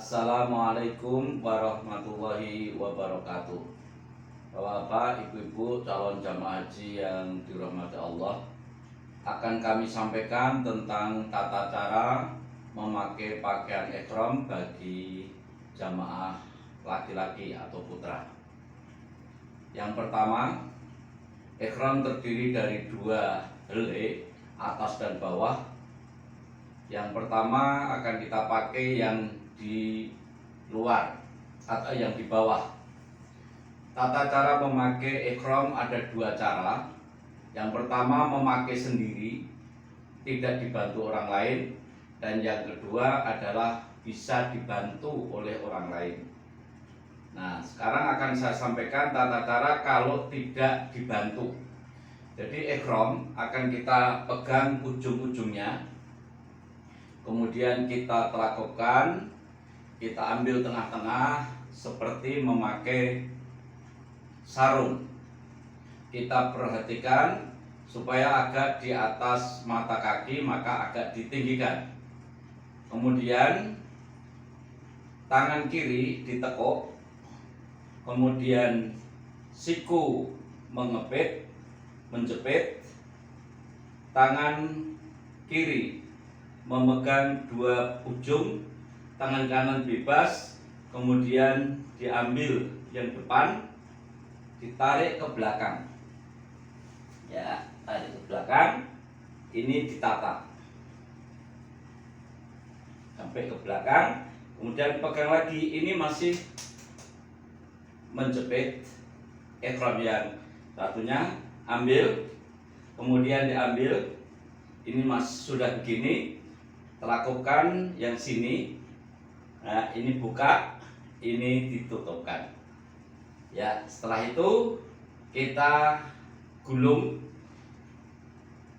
Assalamualaikum warahmatullahi wabarakatuh. Bapak, ibu-ibu calon jamaah haji yang dirahmati Allah, akan kami sampaikan tentang tata cara memakai pakaian ihram bagi jamaah laki-laki atau putra. Yang pertama, ihram terdiri dari dua helai, atas dan bawah. Yang pertama akan kita pakai yang di luar atau yang di bawah. Tata cara memakai ihram ada dua cara. Yang pertama memakai sendiri, tidak dibantu orang lain, dan yang kedua adalah bisa dibantu oleh orang lain. Nah, sekarang akan saya sampaikan tata cara kalau tidak dibantu. Jadi ihram akan kita pegang ujung-ujungnya, kemudian kita telakupkan, kita ambil tengah-tengah seperti memakai sarung. Kita perhatikan supaya agak di atas mata kaki, maka agak ditinggikan. Kemudian tangan kiri ditekuk, kemudian siku menjepit, tangan kiri memegang dua ujung, tangan kanan bebas, kemudian diambil yang depan, ditarik ke belakang. Ya, tarik ke belakang, ini ditata sampai ke belakang, kemudian pegang lagi, ini masih menjepit ihram yang satunya, ambil, kemudian diambil, ini sudah begini, telakupkan yang sini. Nah, ini buka, ini ditutupkan. Ya, setelah itu kita gulung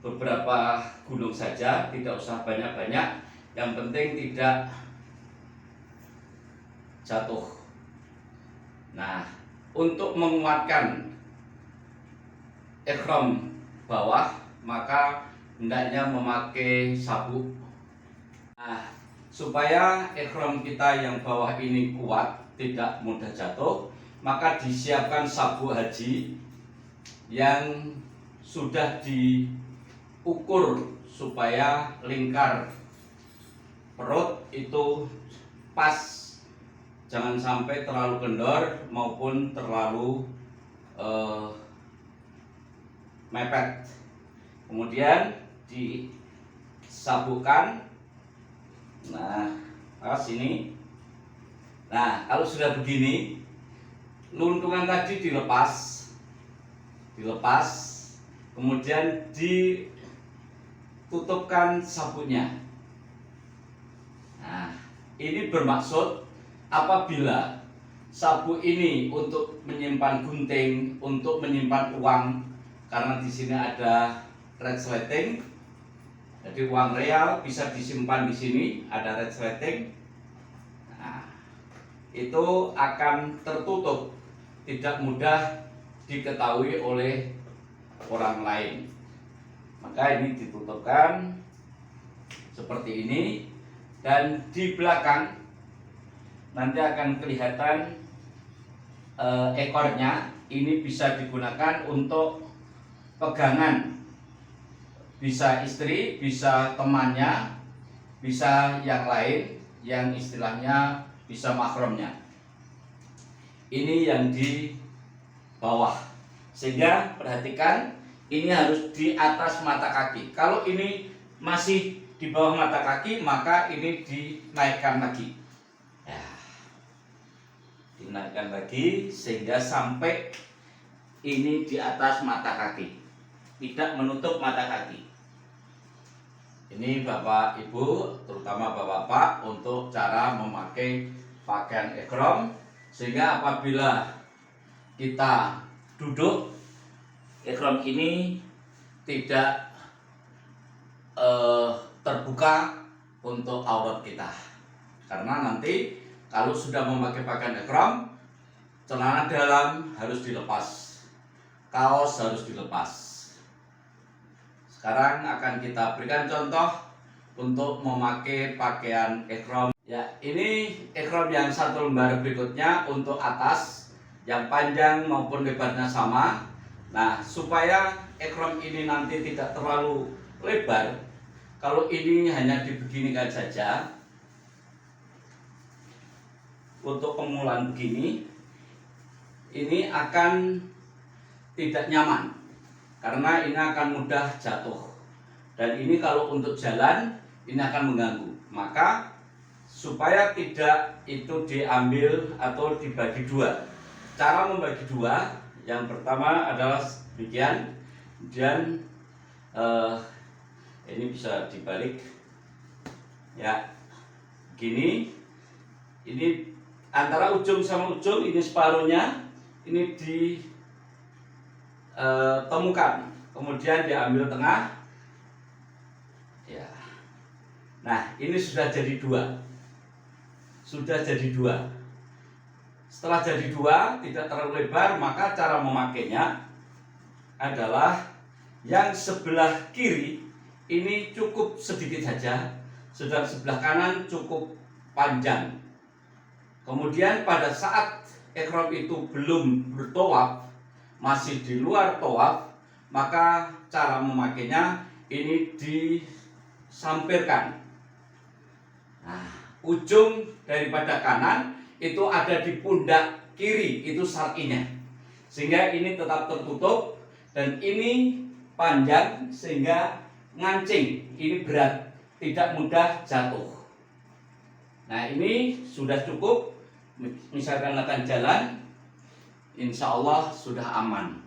beberapa gulung saja, tidak usah banyak-banyak. Yang penting tidak jatuh. Nah, untuk menguatkan ihram bawah, maka hendaknya memakai sabuk. Nah, supaya ihram kita yang bawah ini kuat, tidak mudah jatuh, maka disiapkan sabuk haji yang sudah diukur supaya lingkar perut itu pas, jangan sampai terlalu kendor maupun terlalu mepet. Kemudian disabukkan. Nah, pas ini. Nah, kalau sudah begini, luntungan tadi dilepas, kemudian ditutupkan sabuknya. Nah, ini bermaksud apabila sabuk ini untuk menyimpan gunting, untuk menyimpan uang, karena di sini ada resleting. Jadi uang real bisa disimpan di sini, ada resleting. Nah, itu akan tertutup, tidak mudah diketahui oleh orang lain. Maka ini ditutupkan seperti ini, dan di belakang nanti akan kelihatan ekornya. Ini bisa digunakan untuk pegangan. Bisa istri, bisa temannya, bisa yang lain, yang istilahnya bisa mahramnya. Ini yang di bawah, sehingga perhatikan ini harus di atas mata kaki. Kalau ini masih di bawah mata kaki, maka ini dinaikkan lagi. Ya, dinaikkan lagi sehingga sampai ini di atas mata kaki, tidak menutup mata kaki. Ini Bapak Ibu, terutama Bapak-bapak, untuk cara memakai pakaian ihram, sehingga apabila kita duduk, ihram ini tidak terbuka untuk aurat kita. Karena nanti kalau sudah memakai pakaian ihram, celana dalam harus dilepas, kaos harus dilepas. Sekarang akan kita berikan contoh untuk memakai pakaian ihram Ya, ini ekrom yang satu lembar berikutnya untuk atas yang panjang maupun lebarnya sama. Nah, supaya ekrom ini nanti tidak terlalu lebar, kalau ini hanya dibeginikan saja untuk pemulaan begini, ini akan tidak nyaman karena ini akan mudah jatuh. Dan ini kalau untuk jalan ini akan mengganggu. Maka supaya tidak itu diambil atau dibagi dua. Cara membagi dua, yang pertama adalah demikian, kemudian ini bisa dibalik, ya, gini. Ini antara ujung sama ujung, ini separuhnya, ini ditemukan, kemudian diambil tengah, ya. Nah, ini sudah jadi dua. Sudah jadi dua. Setelah jadi dua, tidak terlalu lebar, maka cara memakainya adalah yang sebelah kiri ini cukup sedikit saja, sedang sebelah kanan cukup panjang. Kemudian pada saat ekrom itu belum bertawaf, masih di luar tawaf, maka cara memakainya ini disampirkan. Nah, ujung daripada kanan itu ada di pundak kiri, itu syar'inya, sehingga ini tetap tertutup, dan ini panjang sehingga ngancing, ini berat, tidak mudah jatuh. Nah, ini sudah cukup. Misalkan akan jalan, insya Allah sudah aman.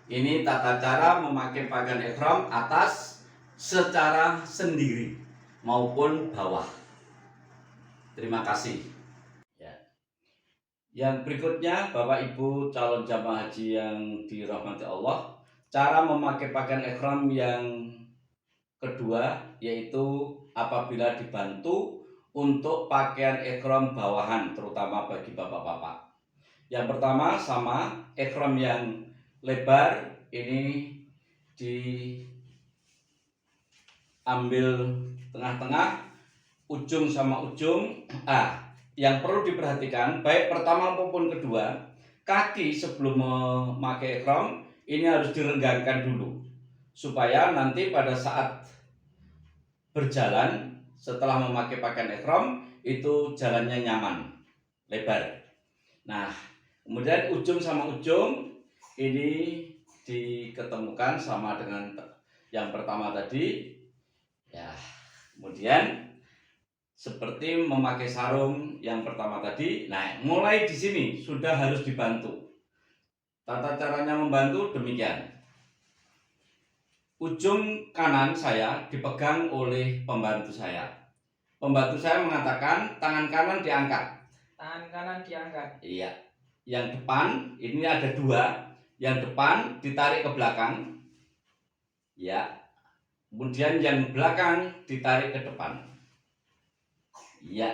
Ini tata cara memakai pakaian ihram atas secara sendiri maupun bawah. Terima kasih. Ya. Yang berikutnya, Bapak Ibu calon jamaah haji yang dirahmati Allah, cara memakai pakaian ihram yang kedua yaitu apabila dibantu untuk pakaian ihram bawahan, terutama bagi bapak-bapak. Yang pertama sama, ihram yang lebar ini diambil tengah-tengah, ujung sama ujung. Yang perlu diperhatikan baik pertama maupun kedua, kaki sebelum memakai ihram ini harus direnggangkan dulu, supaya nanti pada saat berjalan setelah memakai pakaian ihram itu jalannya nyaman, lebar. Nah, kemudian ujung sama ujung ini diketemukan sama dengan yang pertama tadi, ya. Kemudian seperti memakai sarung yang pertama tadi. Nah, mulai di sini sudah harus dibantu. Tata caranya membantu demikian. Ujung kanan saya dipegang oleh pembantu saya. Pembantu saya mengatakan tangan kanan diangkat. Tangan kanan diangkat. Iya. Yang depan ini ada dua. Yang depan ditarik ke belakang. Ya. Kemudian yang belakang ditarik ke depan. Ya.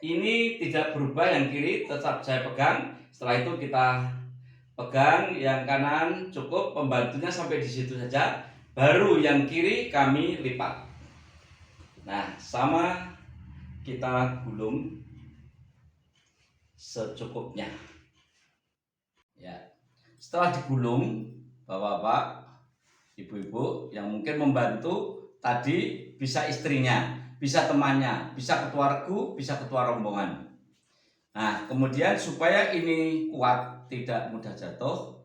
Ini tidak berubah, yang kiri tetap saya pegang. Setelah itu kita pegang yang kanan cukup, pembantunya sampai di situ saja. Baru yang kiri kami lipat. Nah, sama kita gulung secukupnya. Ya. Setelah digulung, Bapak-bapak, Ibu-ibu yang mungkin membantu tadi bisa istrinya, bisa temannya, bisa ketua regu, bisa ketua rombongan. Nah, kemudian supaya ini kuat, tidak mudah jatuh,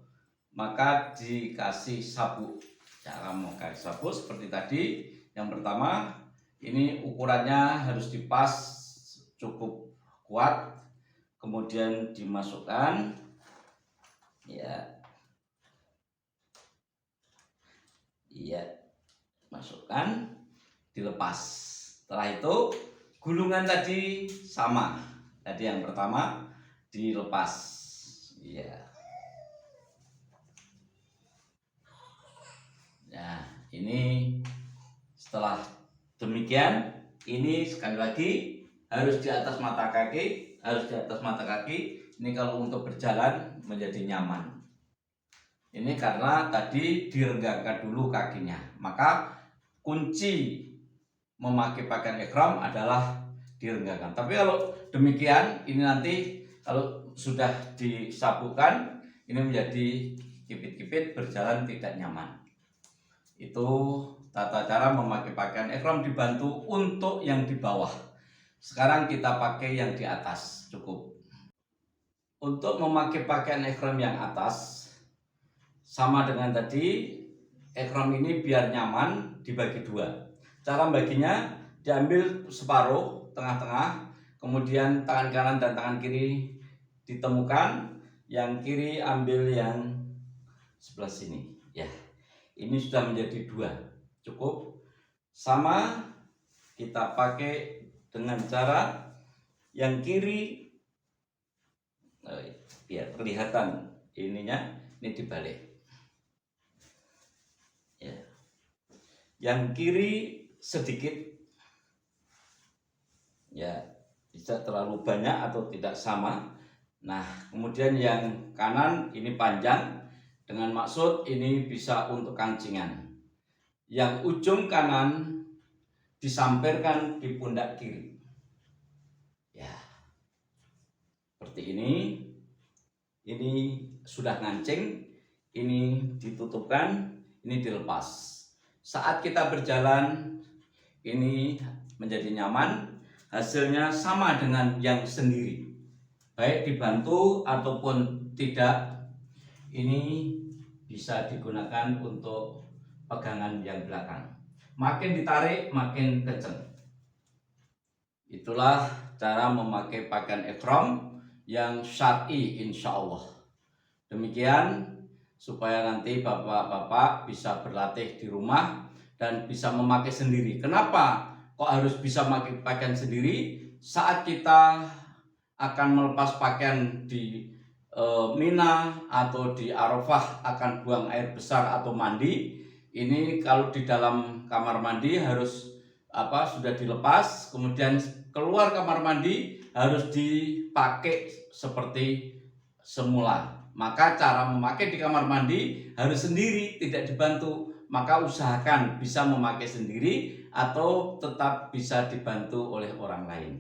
maka dikasih sabuk. Cara memakai sabuk seperti tadi. Yang pertama, ini ukurannya harus dipas cukup kuat, kemudian dimasukkan, ya, masukkan, dilepas. Setelah itu gulungan tadi sama, tadi yang pertama dilepas, ya. Nah, ini setelah demikian, ini sekali lagi harus di atas mata kaki, Ini kalau untuk berjalan menjadi nyaman. Ini karena tadi direnggangkan dulu kakinya. Maka kunci memakai pakaian ihram adalah direnggakan. Tapi kalau demikian, ini nanti kalau sudah disabukkan, ini menjadi kipit-kipit berjalan tidak nyaman. Itu tata cara memakai pakaian ihram, dibantu untuk yang di bawah. Sekarang kita pakai yang di atas, cukup. Untuk memakai pakaian ihram yang atas, sama dengan tadi, ihram ini biar nyaman dibagi dua. Cara baginya, diambil separuh tengah-tengah, kemudian tangan kanan dan tangan kiri ditemukan, yang kiri ambil yang sebelah sini. Ya, ini sudah menjadi dua, cukup. Sama kita pakai dengan cara yang kiri, biar kelihatan ininya, ini dibalik. Ya. Yang kiri sedikit, ya tidak terlalu banyak atau tidak sama. Nah, kemudian yang kanan ini panjang, dengan maksud ini bisa untuk kancingan. Yang ujung kanan disampirkan di pundak kiri. Ya, seperti ini. Ini sudah ngancing, ini ditutupkan, ini dilepas. Saat kita berjalan, ini menjadi nyaman, hasilnya sama dengan yang sendiri. Baik dibantu ataupun tidak, ini bisa digunakan untuk pegangan yang belakang. Makin ditarik, makin kencang. Itulah cara memakai pakaian ihram yang syar'i, insya Allah. Demikian supaya nanti bapak-bapak bisa berlatih di rumah dan bisa memakai sendiri. Kenapa kok harus bisa memakai pakaian sendiri? Saat kita akan melepas pakaian di Mina atau di Arafah, akan buang air besar atau mandi, ini kalau di dalam kamar mandi harus sudah dilepas, kemudian keluar kamar mandi harus dipakai seperti semula. Maka cara memakai di kamar mandi harus sendiri, tidak dibantu. Maka usahakan bisa memakai sendiri atau tetap bisa dibantu oleh orang lain.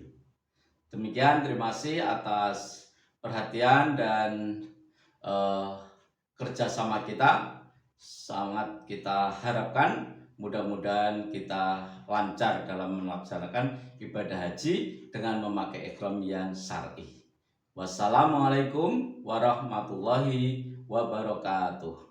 Demikian, terima kasih atas perhatian dan kerjasama kita. Sangat kita harapkan mudah-mudahan kita lancar dalam melaksanakan ibadah haji dengan memakai ihram yang syar'i. Wassalamualaikum warahmatullahi wabarakatuh.